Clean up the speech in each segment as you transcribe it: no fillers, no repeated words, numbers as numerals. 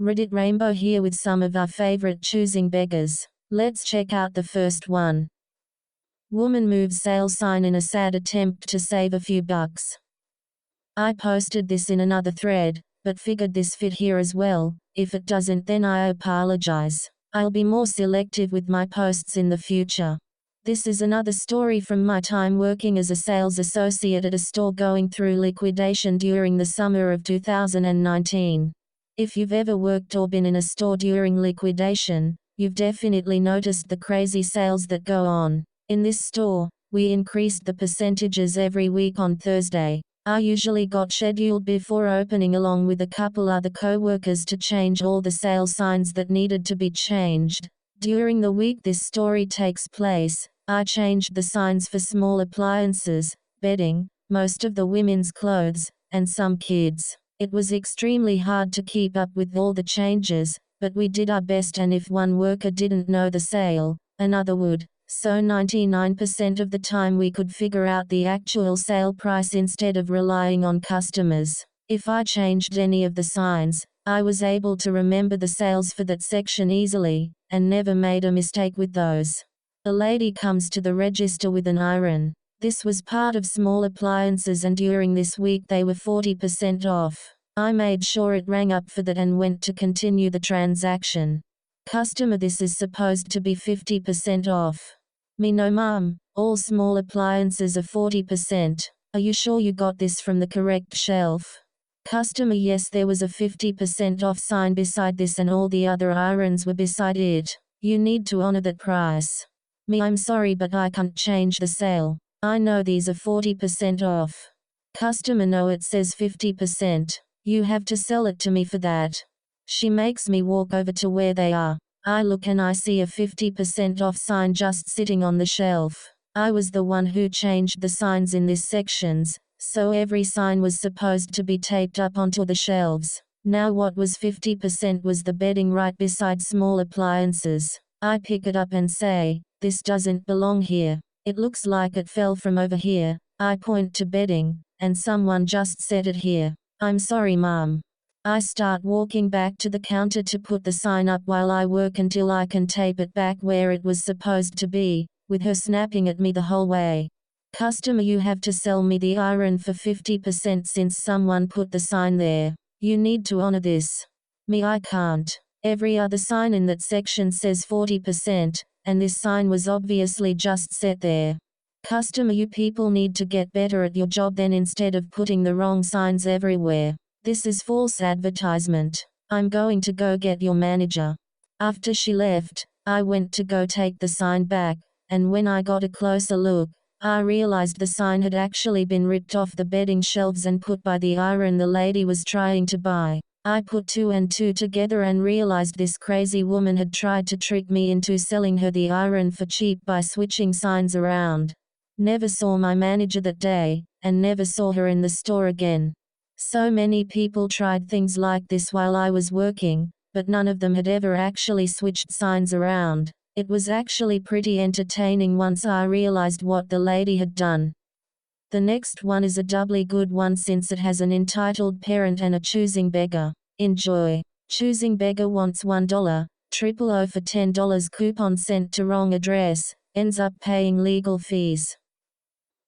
Reddit Rainbow here with some of our favorite choosing beggars. Let's check out the first one. Woman moves sale sign in a sad attempt to save a few bucks. I posted this in another thread, but figured this fit here as well. If it doesn't, then I apologize. I'll be more selective with my posts in the future. This is another story from my time working as a sales associate at a store going through liquidation during the summer of 2019. If you've ever worked or been in a store during liquidation, you've definitely noticed the crazy sales that go on. In this store, we increased the percentages every week on Thursday. I usually got scheduled before opening along with a couple other co-workers to change all the sale signs that needed to be changed. During the week this story takes place, I changed the signs for small appliances, bedding, most of the women's clothes, and some kids. It was extremely hard to keep up with all the changes, but we did our best, and if one worker didn't know the sale, another would. So 99% of the time we could figure out the actual sale price instead of relying on customers. If I changed any of the signs, I was able to remember the sales for that section easily, and never made a mistake with those. A lady comes to the register with an iron. This was part of small appliances, and during this week they were 40% off. I made sure it rang up for that and went to continue the transaction. Customer, this is supposed to be 50% off. Me, no ma'am, all small appliances are 40%. Are you sure you got this from the correct shelf? Customer, yes, there was a 50% off sign beside this and all the other irons were beside it. You need to honor that price. Me, I'm sorry, but I can't change the sale. I know these are 40% off. Customer, no, it says 50%. You have to sell it to me for that. She makes me walk over to where they are. I look and I see a 50% off sign just sitting on the shelf. I was the one who changed the signs in these sections, so every sign was supposed to be taped up onto the shelves. Now what was 50% was the bedding right beside small appliances. I pick it up and say, this doesn't belong here. It looks like it fell from over here. I point to bedding, and someone just set it here. I'm sorry, ma'am. I start walking back to the counter to put the sign up while I work until I can tape it back where it was supposed to be, with her snapping at me the whole way. Customer, you have to sell me the iron for 50% since someone put the sign there. You need to honor this. Me, I can't. Every other sign in that section says 40%, and this sign was obviously just set there. Customer, you people need to get better at your job then instead of putting the wrong signs everywhere. This is false advertisement. I'm going to go get your manager. After she left, I went to go take the sign back, and when I got a closer look, I realized the sign had actually been ripped off the bedding shelves and put by the iron the lady was trying to buy. I put two and two together and realized this crazy woman had tried to trick me into selling her the iron for cheap by switching signs around. Never saw my manager that day, and never saw her in the store again. So many people tried things like this while I was working, but none of them had ever actually switched signs around. It was actually pretty entertaining once I realized what the lady had done. The next one is a doubly good one since it has an entitled parent and a choosing beggar. Enjoy. Choosing beggar wants $1, $000 for $10 coupon sent to wrong address, ends up paying legal fees.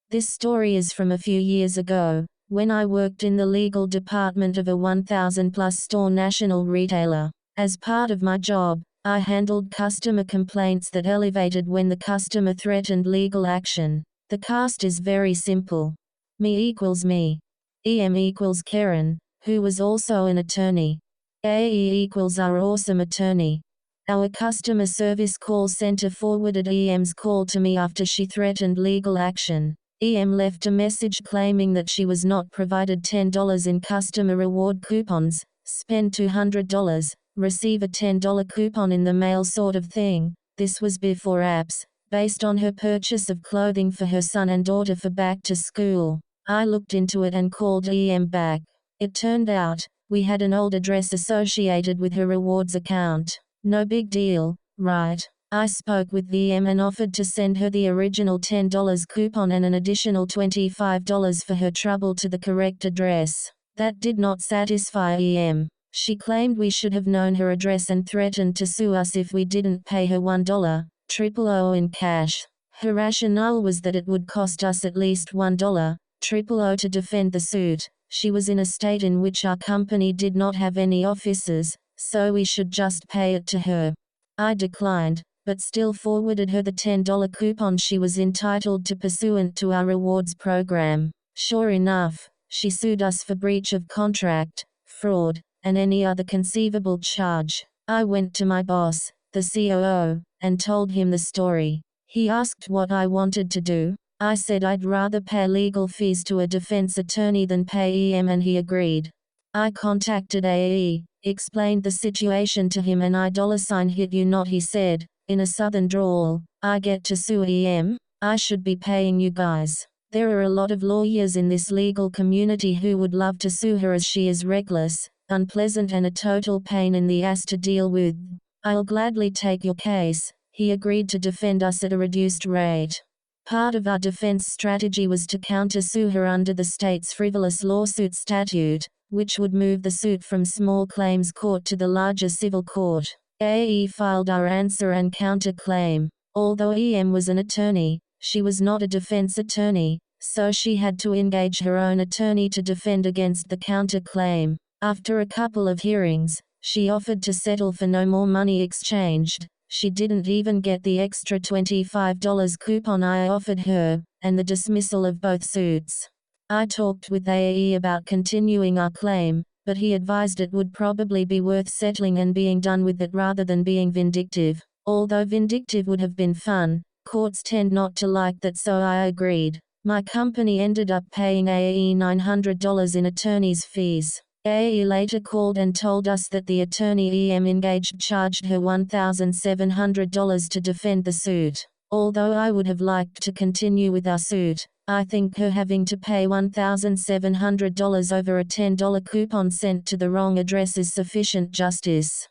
This story is from a few years ago, when I worked in the legal department of a 1,000-plus store national retailer. As part of my job, I handled customer complaints that elevated when the customer threatened legal action. The cast is very simple. Me equals me. EM equals Karen, who was also an attorney. AE equals our awesome attorney. Our customer service call center forwarded EM's call to me after she threatened legal action. EM left a message claiming that she was not provided $10 in customer reward coupons, spend $200, receive a $10 coupon in the mail sort of thing. This was before apps, based on her purchase of clothing for her son and daughter for back to school. I looked into it and called EM back. It turned out, we had an old address associated with her rewards account. No big deal, right? I spoke with EM and offered to send her the original $10 coupon and an additional $25 for her trouble to the correct address. That did not satisfy EM. She claimed we should have known her address and threatened to sue us if we didn't pay her $1,000 in cash. Her rationale was that it would cost us at least $1,000 to defend the suit. She was in a state in which our company did not have any offices, so we should just pay it to her. I declined, but still forwarded her the $10 coupon she was entitled to pursuant to our rewards program. Sure enough, she sued us for breach of contract, fraud, and any other conceivable charge. I went to my boss, the COO, and told him the story. He asked what I wanted to do. I said I'd rather pay legal fees to a defense attorney than pay EM, and he agreed. I contacted AE, explained the situation to him, and I $hit you not, he said, in a southern drawl. I get to sue EM? I should be paying you guys. There are a lot of lawyers in this legal community who would love to sue her, as she is reckless, unpleasant, and a total pain in the ass to deal with. I'll gladly take your case. He agreed to defend us at a reduced rate. Part of our defense strategy was to counter-sue her under the state's frivolous lawsuit statute, which would move the suit from small claims court to the larger civil court. AE filed our answer and counter-claim. Although EM was an attorney, she was not a defense attorney, so she had to engage her own attorney to defend against the counter-claim. After a couple of hearings, she offered to settle for no more money exchanged. She didn't even get the extra $25 coupon I offered her, and the dismissal of both suits. I talked with AE about continuing our claim, but he advised it would probably be worth settling and being done with it rather than being vindictive. Although vindictive would have been fun, courts tend not to like that, so I agreed. My company ended up paying AE $900 in attorney's fees. AE later called and told us that the attorney EM engaged charged her $1,700 to defend the suit. Although I would have liked to continue with our suit, I think her having to pay $1,700 over a $10 coupon sent to the wrong address is sufficient justice.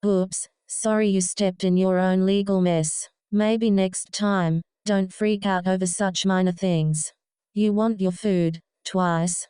Oops, sorry you stepped in your own legal mess. Maybe next time, don't freak out over such minor things. You want your food, twice.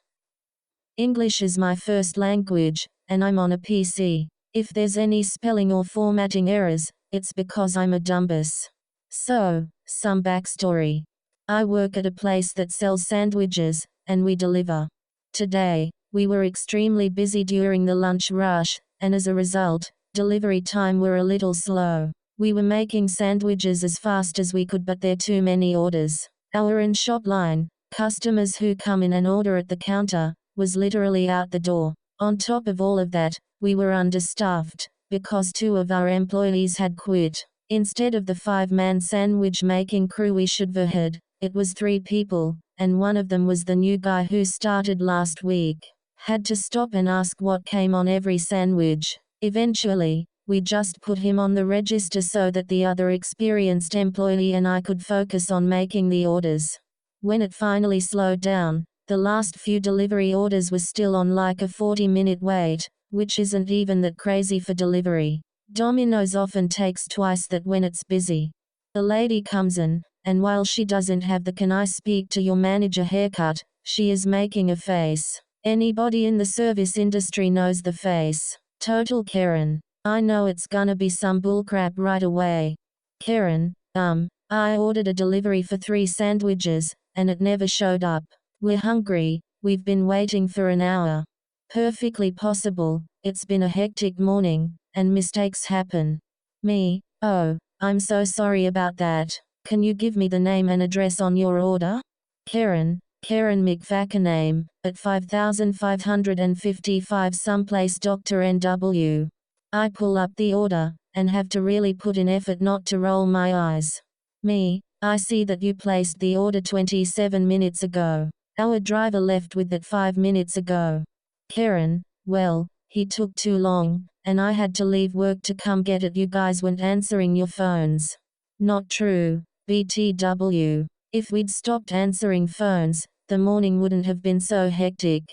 English is my first language, and I'm on a PC. If there's any spelling or formatting errors, it's because I'm a dumbass. So, some backstory. I work at a place that sells sandwiches, and we deliver. Today, we were extremely busy during the lunch rush, and as a result, delivery time were a little slow. We were making sandwiches as fast as we could, but there are too many orders. Our in-shop line, customers who come in and order at the counter, was literally out the door. On top of all of that, we were understaffed, because 2 of our employees had quit. Instead of the 5-man sandwich making crew we should have had, it was 3 people, and one of them was the new guy who started last week. Had to stop and ask what came on every sandwich. Eventually, we just put him on the register so that the other experienced employee and I could focus on making the orders. When it finally slowed down, the last few delivery orders were still on like a 40-minute wait, which isn't even that crazy for delivery. Domino's often takes twice that when it's busy. A lady comes in, and while she doesn't have the "can I speak to your manager" haircut, she is making a face. Anybody in the service industry knows the face. Total Karen. I know it's gonna be some bullcrap right away. Karen, I ordered a delivery for 3 sandwiches, and it never showed up. We're hungry, we've been waiting for an hour. Perfectly possible, it's been a hectic morning, and mistakes happen. Me, oh, I'm so sorry about that. Can you give me the name and address on your order? Karen McVackaname, at 5555 someplace Dr. NW. I pull up the order, and have to really put in effort not to roll my eyes. Me, I see that you placed the order 27 minutes ago. Our driver left with it 5 minutes ago. Karen, well, he took too long, and I had to leave work to come get it. You guys weren't answering your phones. Not true, BTW. If we'd stopped answering phones, the morning wouldn't have been so hectic.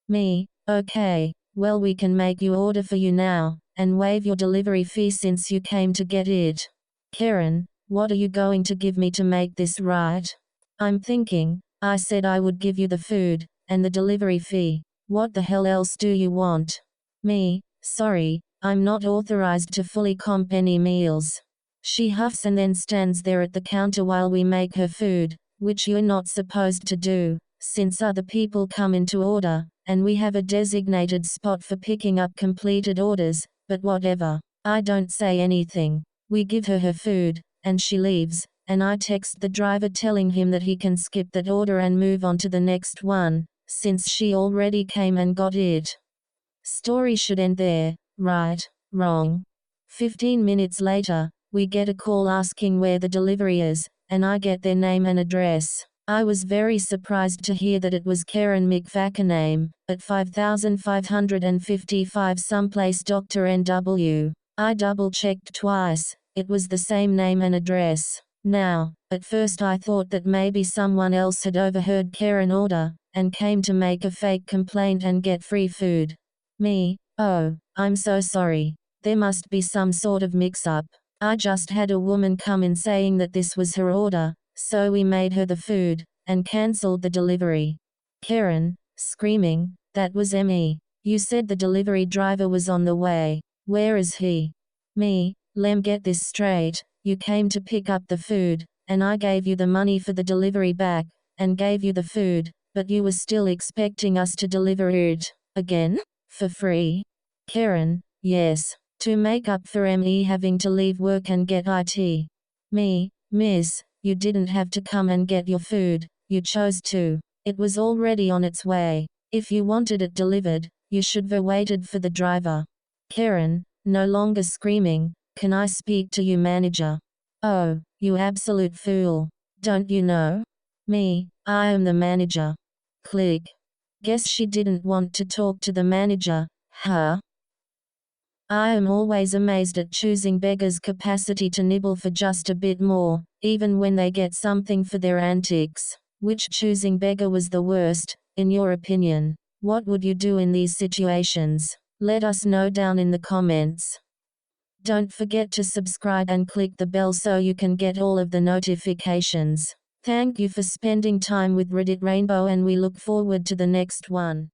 Me, okay, well we can make your order for you now, and waive your delivery fee since you came to get it. Karen, what are you going to give me to make this right? I'm thinking, I said I would give you the food, and the delivery fee. What the hell else do you want? Me, sorry, I'm not authorized to fully comp any meals. She huffs and then stands there at the counter while we make her food, which you're not supposed to do, since other people come in to order, and we have a designated spot for picking up completed orders, but whatever. I don't say anything. We give her her food, and she leaves, and I text the driver telling him that he can skip that order and move on to the next one, since she already came and got it. Story should end there, right? Wrong. 15 minutes later, we get a call asking where the delivery is, and I get their name and address. I was very surprised to hear that it was Karen McFackename, at 5555 someplace Dr. NW. I double-checked twice, it was the same name and address. Now, at first I thought that maybe someone else had overheard Karen order, and came to make a fake complaint and get free food. Me, oh, I'm so sorry. There must be some sort of mix-up. I just had a woman come in saying that this was her order, so we made her the food, and cancelled the delivery. Karen, screaming, that was me. You said the delivery driver was on the way. Where is he? Me, Lem, get this straight. You came to pick up the food, and I gave you the money for the delivery back, and gave you the food, but you were still expecting us to deliver it again? For free? Karen, yes, to make up for me having to leave work and get IT. Me, miss, you didn't have to come and get your food, you chose to. It was already on its way. If you wanted it delivered, you should have waited for the driver. Karen, no longer screaming, can I speak to you, manager? Oh, you absolute fool. Don't you know? Me, I am the manager. Click. Guess she didn't want to talk to the manager, huh? I am always amazed at choosing Beggars' capacity to nibble for just a bit more, even when they get something for their antics. Which choosing beggar was the worst, in your opinion? What would you do in these situations? Let us know down in the comments. Don't forget to subscribe and click the bell so you can get all of the notifications. Thank you for spending time with Reddit Rainbow, and we look forward to the next one.